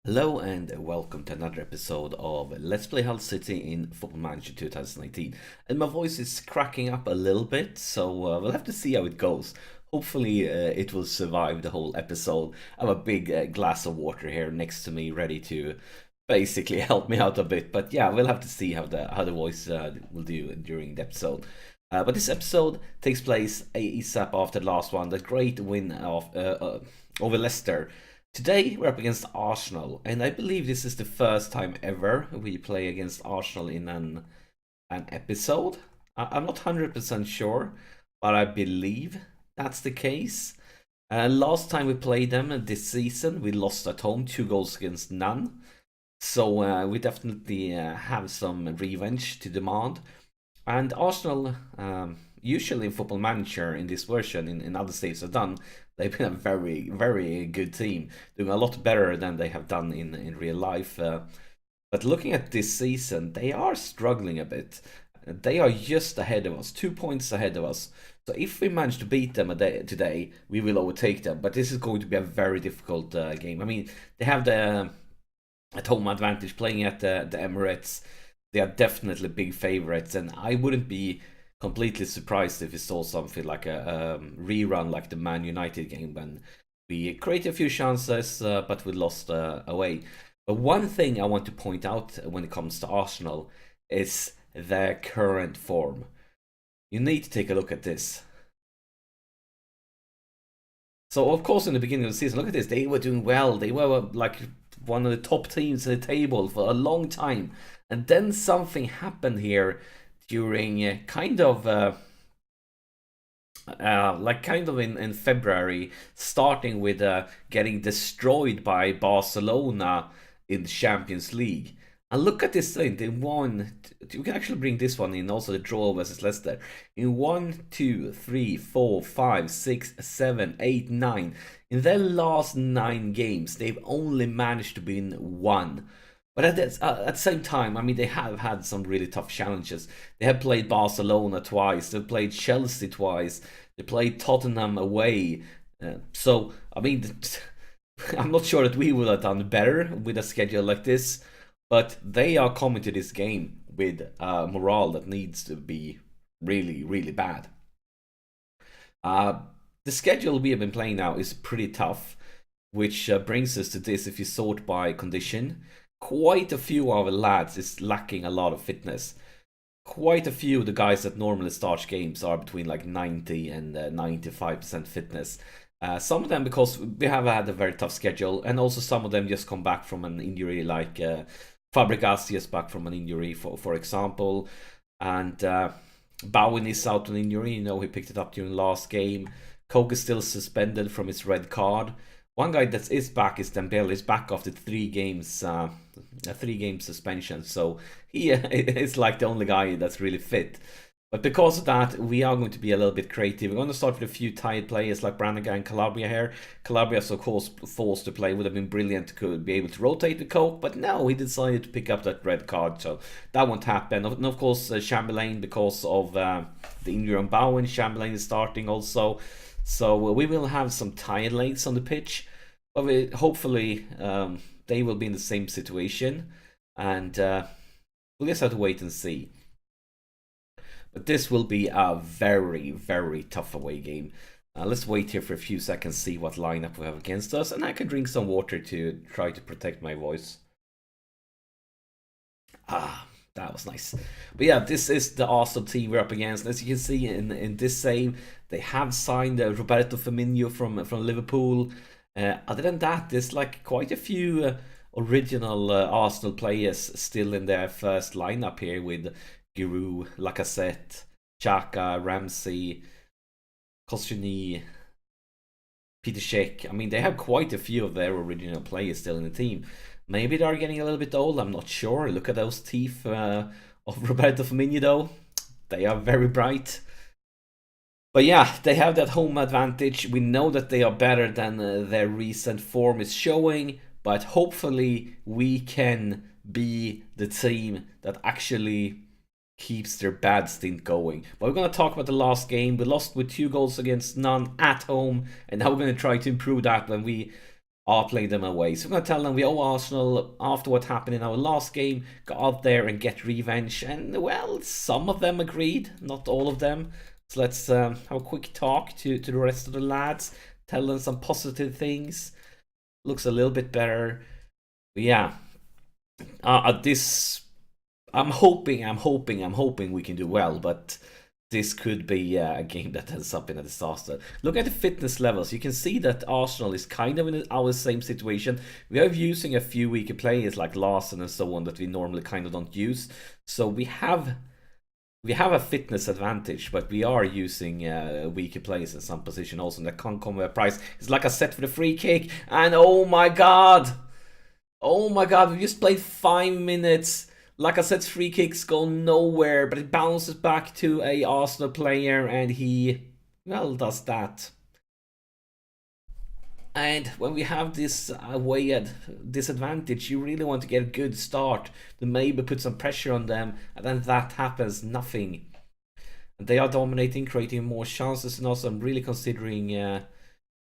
Hello and welcome to another episode of Let's Play Hull City in Football Manager 2019. And my voice is cracking up a little bit, so we'll have to see how it goes. Hopefully it will survive the whole episode. I have a big glass of water here next to me, ready to basically help me out a bit. But yeah, we'll have to see how the voice will do during the episode. But this episode takes place ASAP after the last one, the great win of over Leicester. Today we're up against Arsenal, and I believe this is the first time ever we play against Arsenal in an episode. I'm not 100% sure, but I believe that's the case. Last time we played them this season, we lost at home, 2 goals against none. So we definitely have some revenge to demand. And Arsenal, usually in Football Manager in this version, in other states I've done, they've been a very, very good team, doing a lot better than they have done in real life. But looking at this season, they are struggling a bit. They are just ahead of us, 2 points ahead of us. So if we manage to beat them today, we will overtake them. But this is going to be a very difficult game. I mean, they have the at home advantage playing at the Emirates. They are definitely big favorites, and I wouldn't be completely surprised if we saw something like a rerun like the Man United game when we created a few chances, but we lost away. But one thing I want to point out when it comes to Arsenal is their current form. You need to take a look at this. So of course in the beginning of the season, look at this, they were doing well. They were like one of the top teams in the table for a long time. And then something happened here during kind of in February, starting with getting destroyed by Barcelona in the Champions League. And look at this thing, they won. You can actually bring this one in, also the draw versus Leicester. In 1, 2, 3, 4, 5, 6, 7, 8, 9. In their last 9 games, they've only managed to win 1. But at the same time, I mean, they have had some really tough challenges. They have played Barcelona twice, they've played Chelsea twice, they played Tottenham away. So, I mean, I'm not sure that we would have done better with a schedule like this, but they are coming to this game with morale that needs to be really, really bad. The schedule we have been playing now is pretty tough, which brings us to this. If you sort by condition, quite a few of the lads is lacking a lot of fitness. Quite a few of the guys that normally start games are between like 90 and 95% fitness. Some of them because we have had a very tough schedule, and also some of them just come back from an injury, like Fabregas just back from an injury, for example. And Bowen is out on injury, you know, he picked it up during last game. Koke is still suspended from his red card. One guy that is back is Dembele. Is back after 3 games, a 3-game suspension. So he is like the only guy that's really fit. But because of that, we are going to be a little bit creative. We're going to start with a few tired players like Brannigan and Calabria here. Calabria's of course forced to play. Would have been brilliant to be able to rotate with Coke, but no, he decided to pick up that red card, so that won't happen. And of course, Chamberlain, because of the injury on Bowen, Chamberlain is starting also. So we will have some tired legs on the pitch, but hopefully they will be in the same situation, and we'll just have to wait and see. But this will be a very, very tough away game. Let's wait here for a few seconds, see what lineup we have against us, and I can drink some water to try to protect my voice. That was nice. But yeah, this is the Arsenal team we're up against. As you can see in this save, they have signed Roberto Firmino from Liverpool. Other than that, there's like quite a few original Arsenal players still in their first lineup here, with Giroud, Lacazette, Xhaka, Ramsey, Koscielny, Peter Cech. I mean, they have quite a few of their original players still in the team. Maybe they're getting a little bit old, I'm not sure. Look at those teeth of Roberto Firmino though. They are very bright. But yeah, they have that home advantage. We know that they are better than their recent form is showing, but hopefully we can be the team that actually keeps their bad stint going. But we're going to talk about the last game. We lost with 2 goals against none at home, and now we're going to try to improve that when we are playing them away. So we're going to tell them we owe Arsenal after what happened in our last game, go out there and get revenge. And, well, some of them agreed, not all of them. So let's have a quick talk to the rest of the lads, tell them some positive things. Looks a little bit better. But yeah, this... I'm hoping we can do well, but this could be a game that ends up in a disaster. Look at the fitness levels. You can see that Arsenal is kind of in our same situation. We are using a few weaker players like Larson and so on that we normally kind of don't use. So we have a fitness advantage, but we are using weaker players in some position also. And that can't come with a price. It's like a set for the free kick. And oh my god! Oh my god, we just played 5 minutes. Like I said, free kicks go nowhere, but it bounces back to a Arsenal player and he, well, does that. And when we have this away disadvantage, you really want to get a good start to maybe put some pressure on them, and then that happens, nothing. And they are dominating, creating more chances, and also I'm really considering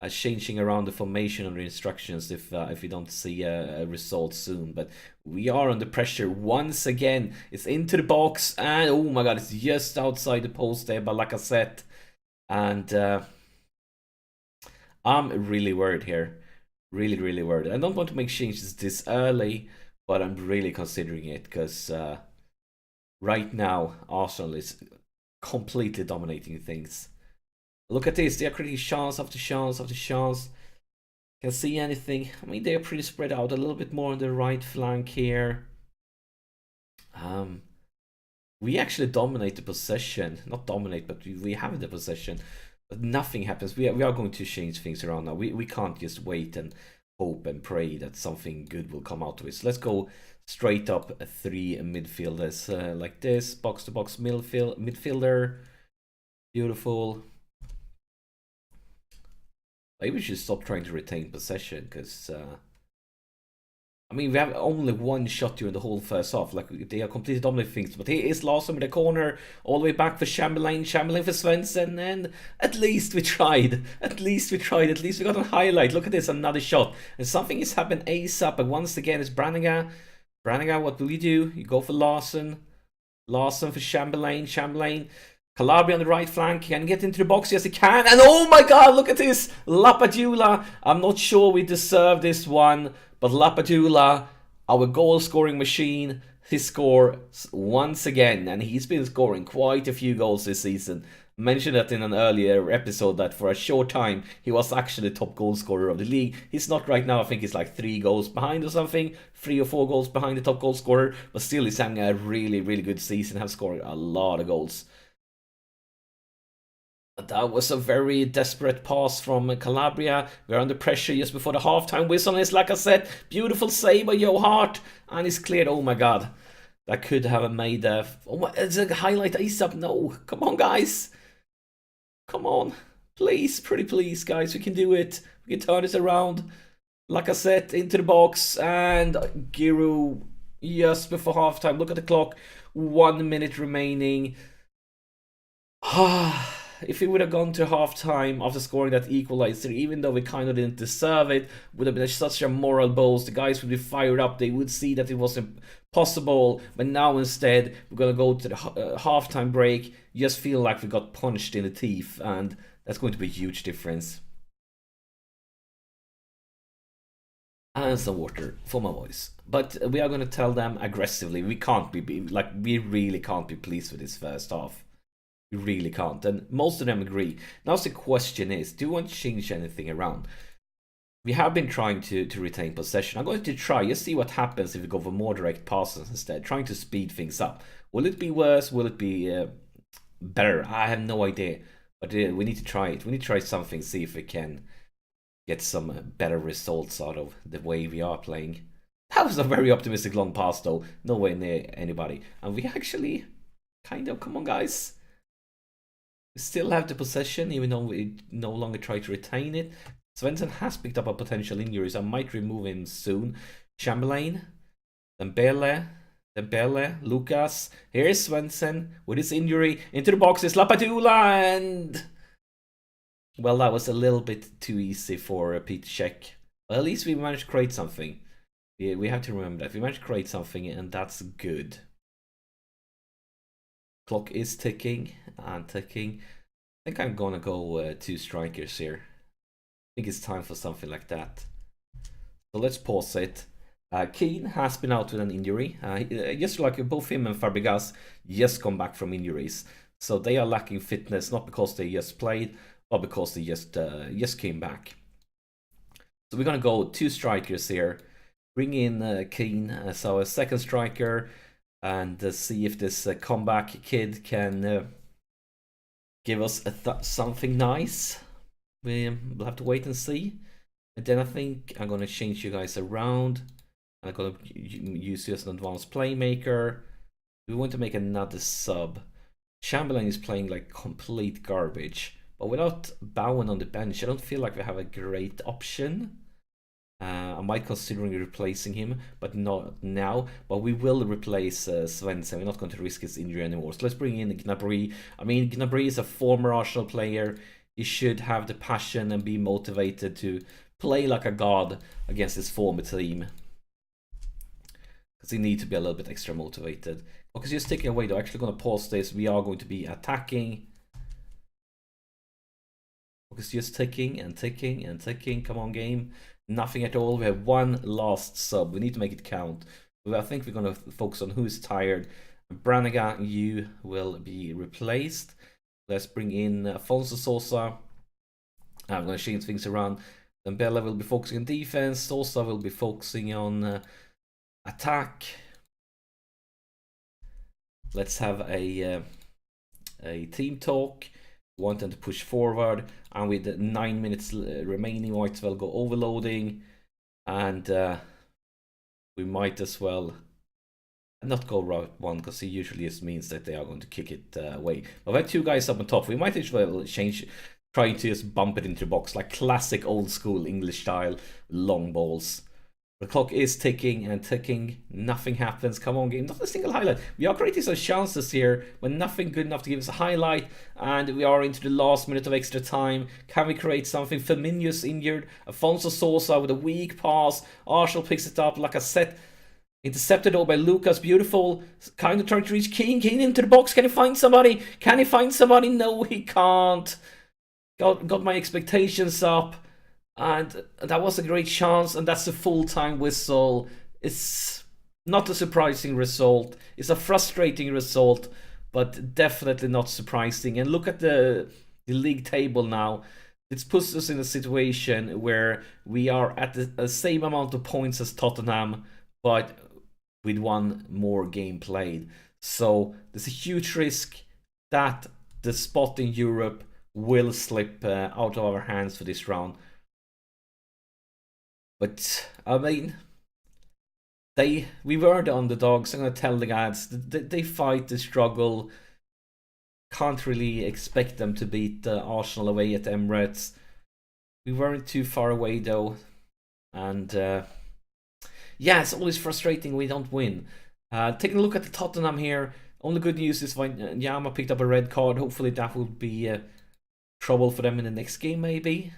changing around the formation and the instructions if we don't see a result soon. But we are under pressure once again. It's into the box, and oh my god, it's just outside the post there by Lacazette. And I'm really worried here. Really worried. I don't want to make changes this early, but I'm really considering it because right now Arsenal is completely dominating things. Look at this, they are creating chance after chance after chance. Can see anything? I mean, they are pretty spread out, a little bit more on the right flank here. We actually dominate the possession. Not dominate, but we have the possession. But nothing happens. We are going to change things around now. We can't just wait and hope and pray that something good will come out of it. So let's go straight up 3 midfielders like this. Box-to-box midfielder. Beautiful. Maybe we should stop trying to retain possession, because I mean, we have only one shot during the whole first half. Like, they are completely dominating things. But here is Larson with the corner, all the way back for Chamberlain for Svensson, and at least we tried. At least we got a highlight. Look at this, another shot. And something is happening ASAP, but once again, it's Brannigan. Brannigan, what will you do? You go for Larson. Larson for Chamberlain. Calabria on the right flank, can he get into the box? Yes, he can. And oh my god, look at this! Lapadula. I'm not sure we deserve this one, but Lapadula, our goal-scoring machine, he scores once again, and he's been scoring quite a few goals this season. I mentioned that in an earlier episode that for a short time he was actually the top goal scorer of the league. He's not right now. I think he's like 3 goals behind or something, 3 or 4 goals behind the top goal scorer, but still he's having a really good season, have scored a lot of goals. That was a very desperate pass from Calabria. We're under pressure just before the halftime whistle. It's like I said, beautiful save by Joe Hart, and it's cleared. Oh my god, that could have made a. Oh my, it's a highlight ASAP. No, come on, guys, come on, please, pretty please, guys, we can do it. We can turn this around. Like I said, into the box, and Giroud just before halftime. Look at the clock, 1 minute remaining. If we would have gone to halftime after scoring that equalizer, even though we kind of didn't deserve it, would have been such a moral boost. The guys would be fired up. They would see that it wasn't possible. But now instead, we're going to go to the halftime break. Just feel like we got punched in the teeth. And that's going to be a huge difference. And some water for my voice. But we are going to tell them aggressively. We can't be like, we really can't be pleased with this first half. We really can't, and most of them agree. Now the question is, do you want to change anything around? We have been trying to retain possession. I'm going to try, just see what happens if we go for more direct passes instead, trying to speed things up. Will it be worse? Will it be better? I have no idea, but we need to try it. We need to try something, see if we can get some better results out of the way we are playing. That was a very optimistic long pass though, nowhere near anybody. And we actually kind of, come on guys. We still have the possession, even though we no longer try to retain it. Svensson has picked up a potential injury, so I might remove him soon. Chamberlain, Dembele, Lucas. Here's Svensson with his injury. Into the box is Lapadula, and... well, that was a little bit too easy for Peter Cech. Well, at least we managed to create something. We have to remember that. We managed to create something, and that's good. Clock is ticking and ticking. I think I'm gonna go 2 strikers here. I think it's time for something like that. So let's pause it. Keane has been out with an injury. Just like both him and Fabregas just come back from injuries. So they are lacking fitness, not because they just played, but because they just came back. So we're gonna go 2 strikers here. Bring in Keane, so a second striker, and see if this comeback kid can give us something nice. We'll have to wait and see. And then I think I'm gonna change you guys around. I'm gonna use you as an advanced playmaker. We want to make another sub. Chamberlain is playing like complete garbage, but without Bowen on the bench, I don't feel like we have a great option. I might considering replacing him, but not now. But we will replace Svensson. We're not going to risk his injury anymore. So let's bring in Gnabry. I mean, Gnabry is a former Arsenal player. He should have the passion and be motivated to play like a god against his former team. Because he needs to be a little bit extra motivated. Because he's taking away, though. Actually going to pause this. We are going to be attacking. Because just ticking and ticking and ticking. Come on, game. Nothing at all. We have one last sub. We need to make it count. I think we're going to focus on who's tired. Brannigan, you will be replaced. Let's bring in Afonso Sosa. I'm going to change things around. Then Bella will be focusing on defense. Sosa will be focusing on attack. Let's have a team talk. Want them to push forward, and with 9 minutes remaining, we might as well go overloading, and we might as well not go route 1 because it usually just means that they are going to kick it away. But we have 2 guys up on top. We might as well change, trying to just bump it into the box like classic old school English style long balls. The clock is ticking and ticking. Nothing happens. Come on, game. Not a single highlight. We are creating some chances here, but nothing good enough to give us a highlight. And we are into the last minute of extra time. Can we create something? Firmino's injured. Afonso Sosa with a weak pass. Arsenal picks it up like a set. Intercepted over by Lucas. Beautiful. Kind of trying to reach Keane. Keane into the box. Can he find somebody? Can he find somebody? No, he can't. Got my expectations up. And that was a great chance, and that's a full-time whistle. It's not a surprising result. It's a frustrating result, but definitely not surprising. And look at the league table now. It puts us in a situation where we are at the same amount of points as Tottenham, but with 1 more game played. So there's a huge risk that the spot in Europe will slip out of our hands for this round. But I mean, we were the underdogs. I'm gonna tell the guys they fight, they struggle. Can't really expect them to beat Arsenal away at Emirates. We weren't too far away though, and yeah, it's always frustrating we don't win. Taking a look at the Tottenham here. Only good news is Yama picked up a red card. Hopefully that will be trouble for them in the next game. Maybe.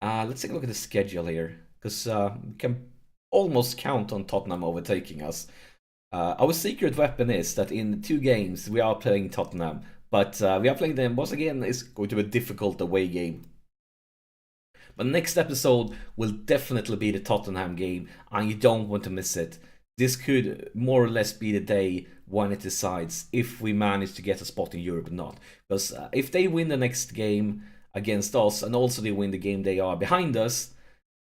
Let's take a look at the schedule here, because we can almost count on Tottenham overtaking us. Our secret weapon is that in 2 games we are playing Tottenham, but we are playing them once again. It's going to be a difficult away game. But next episode will definitely be the Tottenham game, and you don't want to miss it. This could more or less be the day when it decides if we manage to get a spot in Europe or not. Because if they win the next game against us, and also they win the game they are behind us,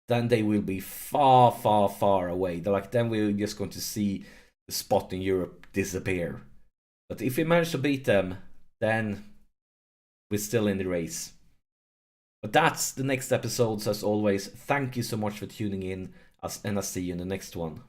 then they will be far, far, far away. Then we're just going to see the spot in Europe disappear. But if we manage to beat them, then we're still in the race. But that's the next episodes as always. Thank you so much for tuning in, and I'll see you in the next one.